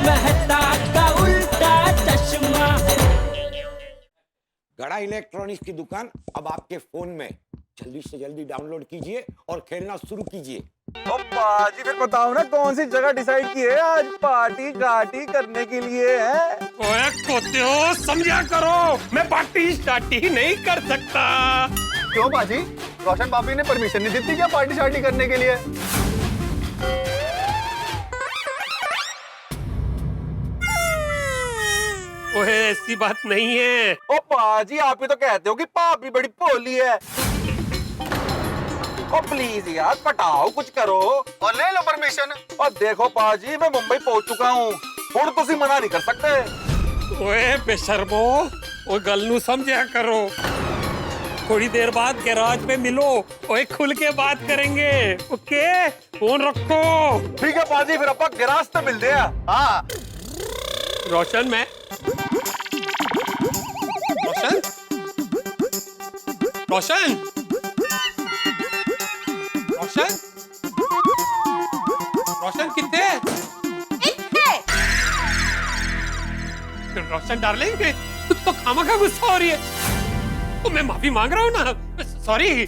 मेहता का उल्टा चश्मा। गड़ा इलेक्ट्रॉनिक्स की दुकान अब आपके फोन में। जल्दी से जल्दी डाउनलोड कीजिए और खेलना शुरू कीजिए। ओ पाजी फिर बताओ ना कौन सी जगह डिसाइड की है आज पार्टी गार्टी करने के लिए है? ओए कोते हो, समझा करो, मैं पार्टी स्टार्टी नहीं कर सकता। क्यों पाजी? रोशन पापी ने परमिशन नहीं दी थी क्या पार्टी शार्टी करने के लिए? ओए ऐसी बात नहीं है। ओ पाजी आप ही तो कहते हो कि पापी बड़ी भोली है। ओ प्लीज यार पटाओ कुछ करो और ले लो परमिशन। और देखो पाजी मैं मुंबई पहुंच चुका हूँ, हुण तुसी मना नहीं कर सकते। ओए बेशर्मो, ओ गल नू समझा करो। थोड़ी देर बाद गैराज में मिलो, ओए खुल के बात करेंगे। ओके फोन रखो। ठीक है पाजी फिर अपन गैराज पे मिलते हैं। हाँ रोशन मैं रोशन रोशन रोशन रोशन कितने रोशन डार्लिंग तू तो खामखा गुस्सा हो रही है। तो मैं माफी मांग रहा हूँ ना, सॉरी।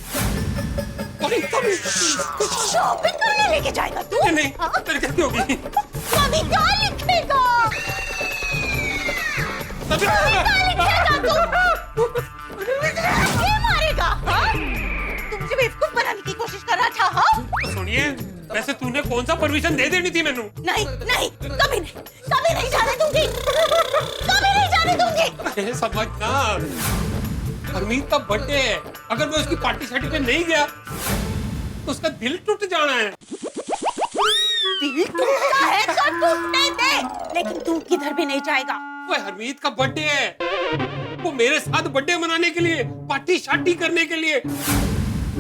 शॉपिंग करने लेके जाएगा तू? नहीं फिर गलती होगी। कभी क्या लिखेगा? ये मारेगा? हाँ? तुम मुझे बेवकूफ बनाने की कोशिश कर रहा था? हाँ? सुनिए, वैसे तूने कौन सा परमिशन दे देनी थी मैनू? नहीं नहीं कभी नहीं जाने दूंगी, कभी नहीं जाने दूंगी। समझना, हरमीत का बर्थडे है, अगर मैं उसकी पार्टी शार्टी पे नहीं गया तो उसका दिल टूट जाना है। दिल टूटता है तो टूटने दे, लेकिन तू किधर भी नहीं जाएगा। वो हरमीत का बर्थडे है, वो मेरे साथ बर्थडे मनाने के लिए, पार्टी शार्टी करने के लिए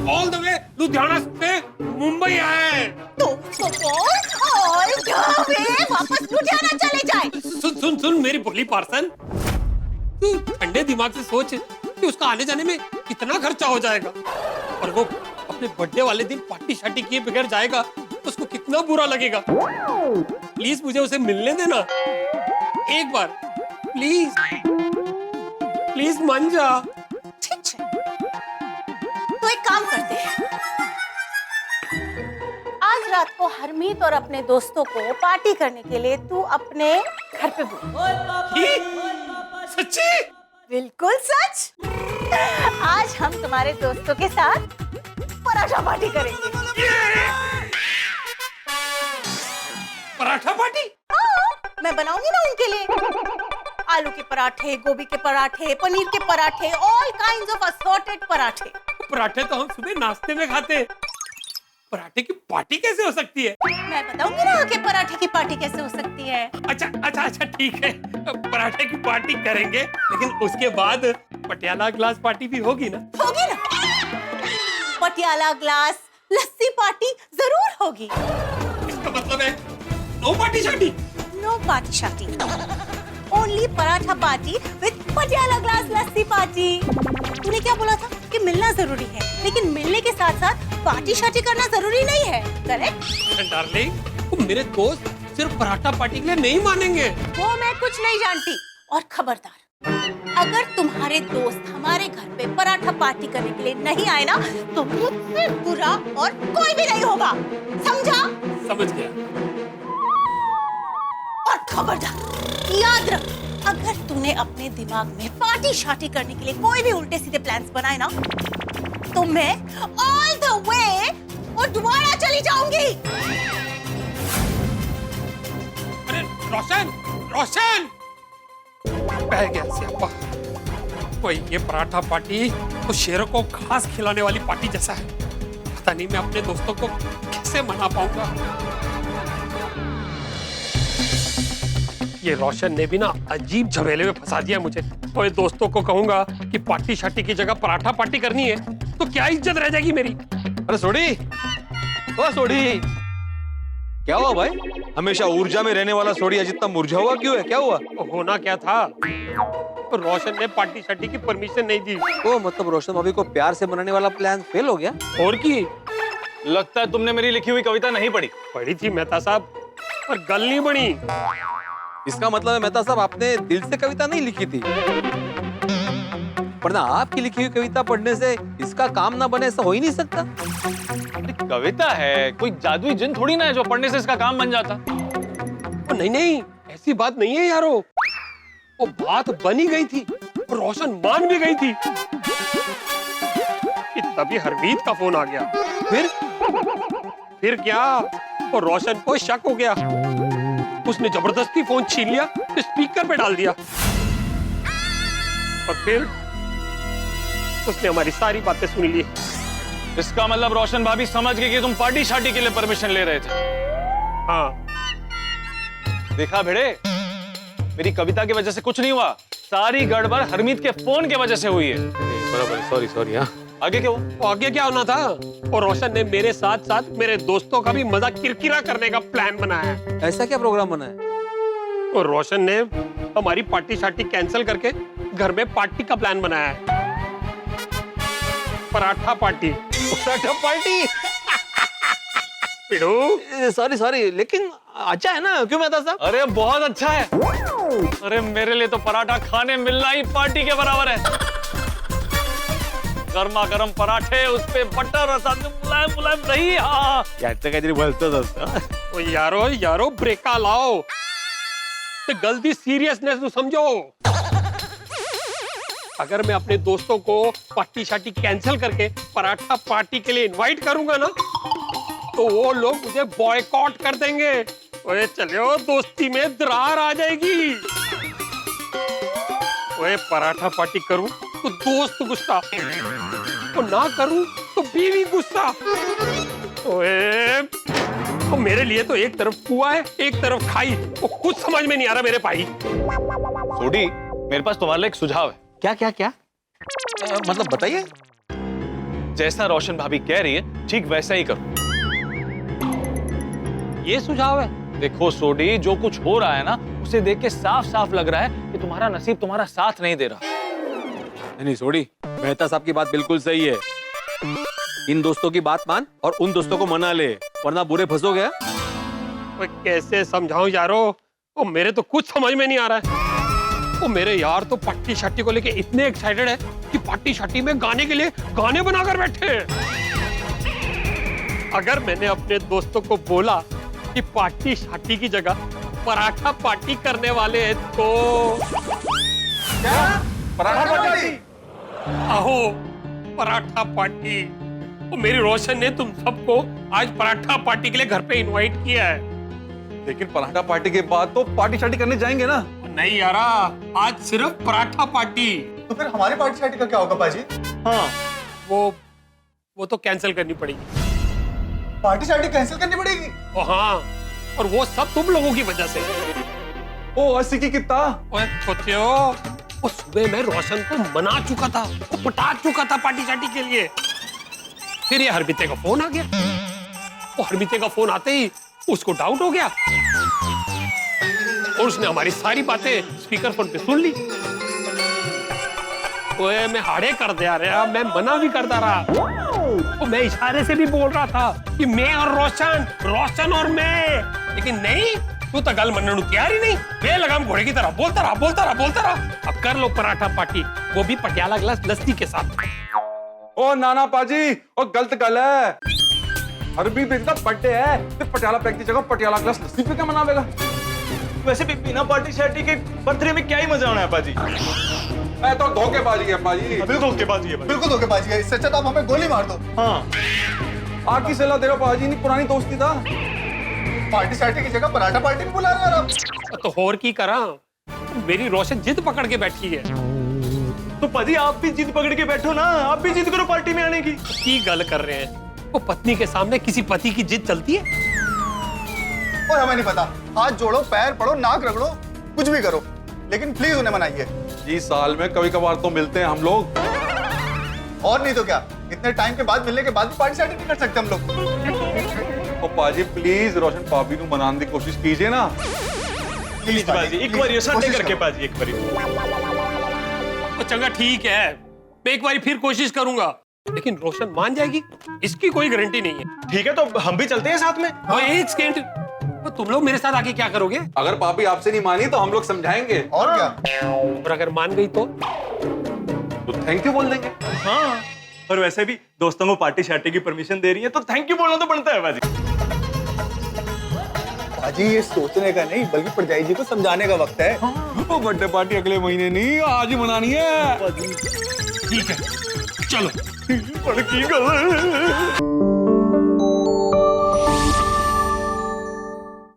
ऑल द वे लुधियाना से मुंबई आया है। तो ऑल द वे वापस लुधियाना चले जाए। सुन सुन सुन मेरी भोली पार्सन, तू ठंडे दिमाग से सोच कि उसका आने जाने में कितना खर्चा हो जाएगा, और वो अपने बर्थडे वाले दिन पार्टी शार्टी किए बगैर जाएगा तो उसको कितना बुरा लगेगा। प्लीज मुझे उसे मिलने देना एक बार, प्लीज प्लीज मान जा। ठीक है, तो एक काम करते हैं, आज रात को हरमीत और अपने दोस्तों को पार्टी करने के लिए तू अपने घर पे बुला। सच्ची? बिल्कुल सच। आज हम तुम्हारे दोस्तों के साथ पराठा पार्टी करेंगे। पराठा पार्टी? हाँ, मैं बनाऊंगी ना उनके लिए आलू के पराठे, गोभी के पराठे, पनीर के पराठे, ऑल काइंड्स ऑफ असॉर्टेड पराठे। पराठे तो हम सुबह नाश्ते में खाते हैं, पराठे की पार्टी कैसे हो सकती है? मैं बताऊंगी ना कि पराठे की पार्टी कैसे हो सकती है। अच्छा अच्छा अच्छा ठीक है, पराठे की पार्टी करेंगे, लेकिन उसके बाद पटियाला ग्लास पार्टी भी होगी ना? होगी ना, पटियाला ग्लास लस्सी पार्टी जरूर होगी। इसका मतलब है no party shorty? No party shorty, only paratha party with Patiala glass lassi party. तूने क्या बोला था कि मिलना जरूरी है, लेकिन मिलने के साथ साथ पार्टी शार्टी करना जरूरी नहीं है, करेक्ट? डार्लिंग, मेरे दोस्त सिर्फ पराठा पार्टी के लिए नहीं मानेंगे। वो मैं कुछ नहीं जानती। और खबरदार, अगर तुम्हारे दोस्त हमारे घर पे पराठा पार्टी करने के लिए नहीं आए ना, तो मुझसे बुरा और कोई भी नहीं होगा, समझा? समझ गया। और खबरदार, याद रख, अगर तूने अपने दिमाग में पार्टी शार्टी करने के लिए कोई भी उल्टे सीधे प्लान्स बनाए ना, तो मैं ऑल द वे उडवाड़ा चली जाऊंगी। अरे रोशन, रोशन! बह गया सियापा। कोई ये पराठा पार्टी तो शेरों को घास खिलाने वाली पार्टी जैसा है। पता नहीं मैं अपने दोस्तों को कैसे मना पाऊंगा। ये रोशन ने भी ना अजीब झमेले में फंसा दिया मुझे। और दोस्तों को कहूंगा कि पार्टी शार्टी की जगह पराठा पार्टी करनी है तो क्या इज्जत रह जाएगी मेरी। अरे सोडी, ओ सोडी, क्या हुआ भाई? हमेशा ऊर्जा में रहने वाला सोडी आज इतना मुरझा हुआ क्यों है? क्या हुआ? होना क्या था, तो रोशन ने पार्टी शार्टी की परमिशन नहीं दी। ओ मतलब रोशन भाभी को प्यार से मनाने वाला प्लान फेल हो गया? और की लगता है तुमने मेरी लिखी हुई कविता नहीं पढ़ी। पढ़ी थी मेहता साहब, पर गल नहीं बनी। इसका मतलब है मेहता साहब आपने दिल से कविता नहीं लिखी थी, वरना आपकी लिखी हुई कविता पढ़ने से इसका काम ना बने ऐसा हो ही नहीं सकता। अरे कविता है, कोई जादुई जिन थोड़ी ना है जो पढ़ने से इसका काम बन जाता। नहीं नहीं, ऐसी बात नहीं है यारो, वो बात बनी गई थी, रोशन मान भी गई थी कि तभी हरमीत का फोन आ गया। फिर क्या, वो रोशन को शक हो गया, उसने जबरदस्ती फोन छीन लिया, स्पीकर पे डाल दिया और फिर उसने हमारी सारी बातें सुन ली। इसका मतलब रोशन भाभी समझ गई कि तुम पार्टी शार्टी के लिए परमिशन ले रहे थे। हाँ, देखा भिड़े, मेरी कविता की वजह से कुछ नहीं हुआ, सारी गड़बड़ हरमीत के फोन की वजह से हुई है। बराबर, सॉरी। हाँ, आगे क्या हुआ? तो आगे क्या होना था, और रोशन ने मेरे साथ साथ मेरे दोस्तों का भी मजाक किरकिरा करने का प्लान बनाया। ऐसा क्या प्रोग्राम बना है? और रोशन ने हमारी पार्टी शार्टी कैंसिल करके घर में पार्टी का प्लान बनाया है। पराठा पार्टी। सॉरी, लेकिन अच्छा है ना, क्यों मेहता साहब? अरे बहुत अच्छा है। अरे मेरे लिए तो पराठा खाने मिलना ही पार्टी के बराबर है। गर्मा गर्म पराठे, उस पे बटर और साथ में मुलायम मुलायम दही। हाँ, ओ यारो ब्रेका लाओ, तो गलती सीरियसनेस तो समझो। अगर मैं अपने दोस्तों को पार्टी शार्टी कैंसिल करके पराठा पार्टी के लिए इनवाइट करूंगा ना, तो वो लोग मुझे बॉयकॉट कर देंगे। ओए चलो, दोस्ती में दरार आ जाएगी। ओए पराठा पार्टी करूं तो दोस्त गुस्सा, और ना करूं तो बीवी गुस्सा। ओए, तो मेरे लिए तो एक तरफ कुआं है, एक तरफ खाई, वो कुछ समझ में नहीं आ रहा मेरे भाई। सोडी, मेरे पास तुम्हारे लिए एक सुझाव है। क्या? मतलब बताइए। जैसा रोशन भाभी कह रही है, ठीक वैसा ही करो। ये सुझाव है? देखो सोडी, जो कुछ हो रहा है ना, उसे देख के साफ साफ लग रहा है कि तुम्हारा नसीब तुम्हारा साथ नहीं दे रहा। नहीं सोडी, मेहता साहब की बात बिल्कुल सही है। इन दोस्तों की बात मान और उन दोस्तों को मना ले, वरना बुरे फंसोगे। ओए कैसे समझाऊं यारो, वो मेरे तो कुछ समझ में नहीं आ रहा है। वो मेरे यार तो पार्टी शार्टी को लेके इतने एक्साइटेड है कि पार्टी शार्टी में गाने के लिए गाने बनाकर बैठे हैं। अगर मैंने अपने दोस्तों को बोला कि पार्टी शार्टी की जगह पराठा पार्टी करने वाले हैं, तो पराठा पार्टी? आहो, पराठा पार्टी। वो मेरी रोशन ने तुम सबको आज पराठा पार्टी के लिए घर पे इनवाइट किया है। लेकिन पराठा पार्टी के बाद तो पार्टी शार्टी करने जाएंगे ना। नहीं यारा, आज सिर्फ पराठा पार्टी। तो फिर हमारी पार्टी शार्टी का क्या होगा पाजी? हाँ, वो तो कैंसिल करनी पड़ेगी। पार्टी शार्टी कैंसिल करनी पड़ेगी? ओ हाँ, और वो सब तुम लोगों की वजह से। ओ अस्सी की कितना? ओए छोटियो, वो सुबह मैं रोशन को मना चुका था, वो पटा चुका था पार्टी शार्टी के लिए। फिर ये हरमिते का फोन आ गया। वो हरमिते का फोन आते ही उसको डाउट हो गया और उसने हमारी सारी बातें स्पीकर फोन पे सुन ली। ओए मैं हाड़े कर दिया रहा, मैं मना भी करता रहा, तो मैं इशारे से भी बोल रहा था कि मैं और रोशन और मैं, लेकिन नहीं, तू तो गल मनने को तैयार ही नहीं। बेलगाम घोड़े की तरह बोलता रहा। अब कर लो पराठा पार्टी, वो भी पटियाला ग्लास लस्सी के साथ। ओ नाना पाजी, ओ गलत गल है। अरबी पे इतना बर्थडे है, तो पटियाला पैक की जगह पटियाला ग्लास लस्सी पे क्या मनावेगा? वैसे भी बिना पार्टी शार्टी के बर्थडे में क्या ही मजा आना है पाजी। मैं तो धोखेबाजी है पाजी। बिल्कुल धोखेबाजी है। बिल्कुल धोखेबाजी है। इससे अच्छा तो आप हमें गोली मार दो। हाँ, आग की सलाह दे रहा पाजी, नहीं पुरानी दोस्ती था। पार्टी शार्टी की जगह पराठा पार्टी में बुला रहे हैं आप। तो और की करा, मेरी रोशन जिद पकड़ के बैठी है। तो पाजी आप भी जिद पकड़ के बैठो ना, आप भी जिद करो पार्टी में आने की गल कर रहे हैं। वो पत्नी के सामने किसी पति की जिद चलती है? और हमें नहीं पता, हाथ जोड़ो, पैर पड़ो, नाक रगड़ो, कुछ भी करो, लेकिन प्लीज उन्हें मनाइए। जी साल में कभी कभार तो मिलते हैं हम लोग, और नहीं तो क्या, इतने टाइम के बाद मिलने के बाद भी पार्टी शार्टी नहीं कर सकते हम लोग। तो पाजी प्लीज रोशन भाभी को मनाने की कोशिश कीजिए ना। प्लीज पाजी, एक बार ये सत्य करके पाजी, एक बार। तो चंगा ठीक है, मैं एक बार फिर कोशिश करूंगा, लेकिन रोशन मान जाएगी इसकी कोई गारंटी नहीं है। ठीक है, तो हम भी चलते हैं साथ में। और एक सेकंड, तो तुम लोग मेरे साथ आके क्या करोगे? अगर पापी आपसे नहीं मानी तो हम लोग समझाएंगे। और क्या? और अगर मान गई तो थैंक यू बोल देंगे। हाँ, और वैसे भी दोस्तों को पार्टी शार्टी की परमिशन दे रही है तो थैंक यू बोलना तो बनता है बाजी। बाजी ये सोचने का नहीं बल्कि परजाई जी को समझाने का वक्त है। वो बर्थडे पार्टी अगले महीने नहीं, आज ही मनानी है। ठीक है, चलो। बड़की गल।